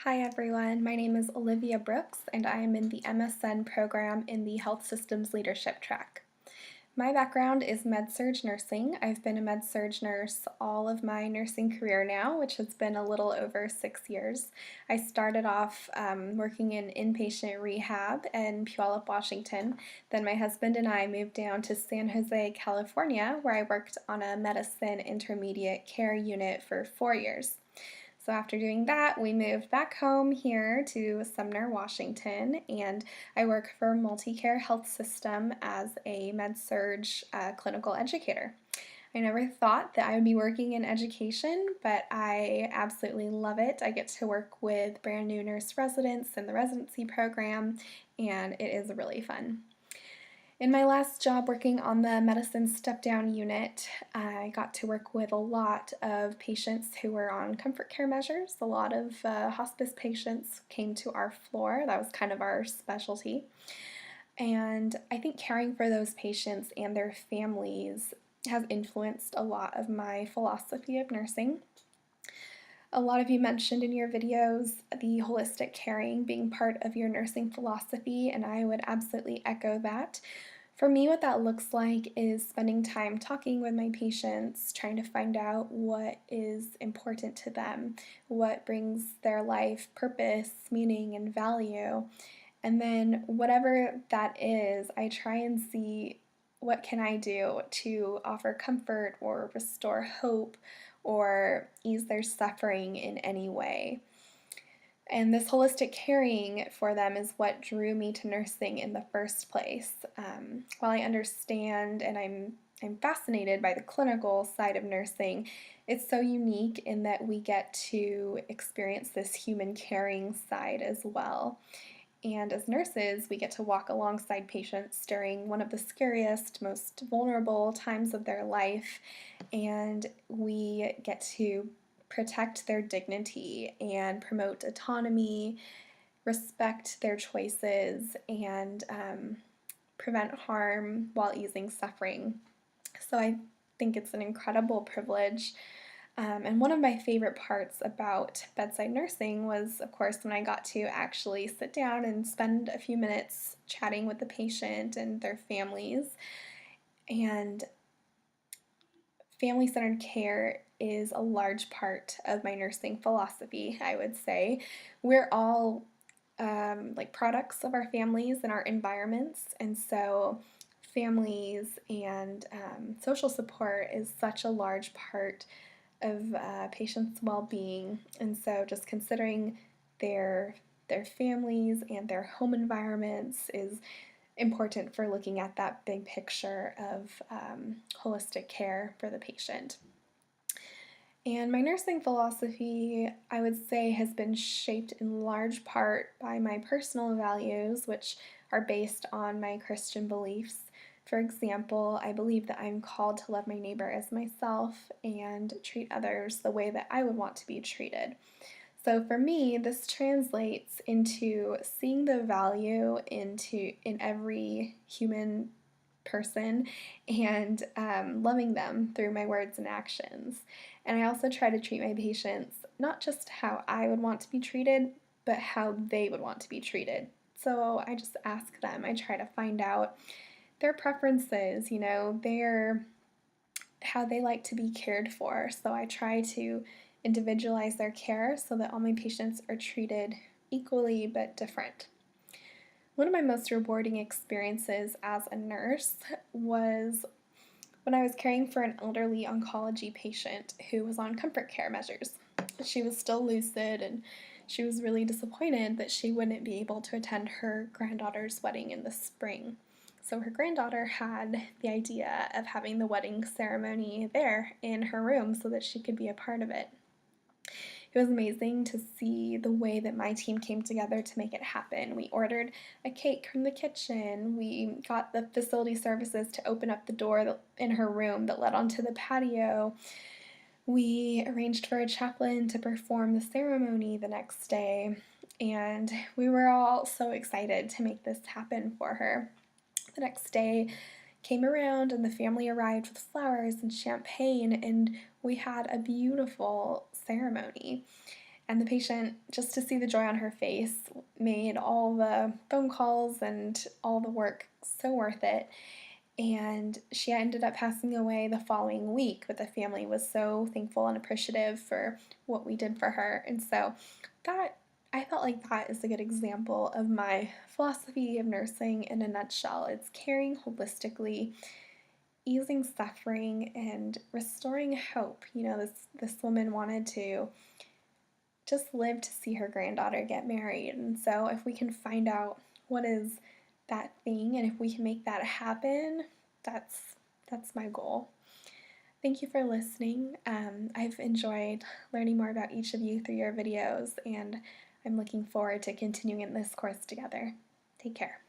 Hi everyone, my name is Olivia Brooks and I am in the MSN program in the Health Systems Leadership track. My background is med-surg nursing. I've been a med-surg nurse all of my nursing career now, which has been a little over 6 years. I started off working in inpatient rehab in Puyallup, Washington. Then my husband and I moved down to San Jose, California, where I worked on a medicine intermediate care unit for 4 years. So after doing that, we moved back home here to Sumner, Washington, and I work for MultiCare Health System as a med-surg clinical educator. I never thought that I would be working in education, but I absolutely love it. I get to work with brand new nurse residents in the residency program, and it is really fun. In my last job working on the medicine step-down unit, I got to work with a lot of patients who were on comfort care measures. A lot of hospice patients came to our floor. That was kind of our specialty. And I think caring for those patients and their families has influenced a lot of my philosophy of nursing. A lot of you mentioned in your videos the holistic caring being part of your nursing philosophy, and I would absolutely echo that. For me, what that looks like is spending time talking with my patients, trying to find out what is important to them, what brings their life purpose, meaning, and value. And then whatever that is, I try and see what can I do to offer comfort or restore hope or ease their suffering in any way. And this holistic caring for them is what drew me to nursing in the first place. While I understand and I'm fascinated by the clinical side of nursing, it's so unique in that we get to experience this human caring side as well. And as nurses, we get to walk alongside patients during one of the scariest, most vulnerable times of their life, and we get to protect their dignity and promote autonomy, respect their choices, and prevent harm while easing suffering. So I think it's an incredible privilege. And one of my favorite parts about bedside nursing was, of course, when I got to actually sit down and spend a few minutes chatting with the patient and their families. And family-centered care is a large part of my nursing philosophy, I would say. We're all like products of our families and our environments, and so families and social support is such a large part of patients' well-being. And so just considering their their families and their home environments is important for looking at that big picture of holistic care for the patient. And my nursing philosophy, I would say, has been shaped in large part by my personal values, which are based on my Christian beliefs. For example, I believe that I'm called to love my neighbor as myself and treat others the way that I would want to be treated. So for me, this translates into seeing the value in every human person and loving them through my words and actions. And I also try to treat my patients not just how I would want to be treated, but how they would want to be treated. So I just ask them, I try to find out their preferences, their how they like to be cared for. So I try to individualize their care so that all my patients are treated equally but different. One of my most rewarding experiences as a nurse was when I was caring for an elderly oncology patient who was on comfort care measures. She was still lucid and she was really disappointed that she wouldn't be able to attend her granddaughter's wedding in the spring. So her granddaughter had the idea of having the wedding ceremony there in her room so that she could be a part of it. It was amazing to see the way that my team came together to make it happen. We ordered a cake from the kitchen. We got the facility services to open up the door in her room that led onto the patio. We arranged for a chaplain to perform the ceremony the next day, and we were all so excited to make this happen for her. The next day came around and the family arrived with flowers and champagne, and we had a beautiful ceremony. And the patient, just to see the joy on her face, made all the phone calls and all the work so worth it. And she ended up passing away the following week, but the family was so thankful and appreciative for what we did for her. And so that I felt like that is a good example of my philosophy of nursing in a nutshell. It's caring holistically, easing suffering, and restoring hope. This woman wanted to just live to see her granddaughter get married. And so if we can find out what is that thing and if we can make that happen, that's my goal. Thank you for listening. I've enjoyed learning more about each of you through your videos, and I'm looking forward to continuing this course together. Take care.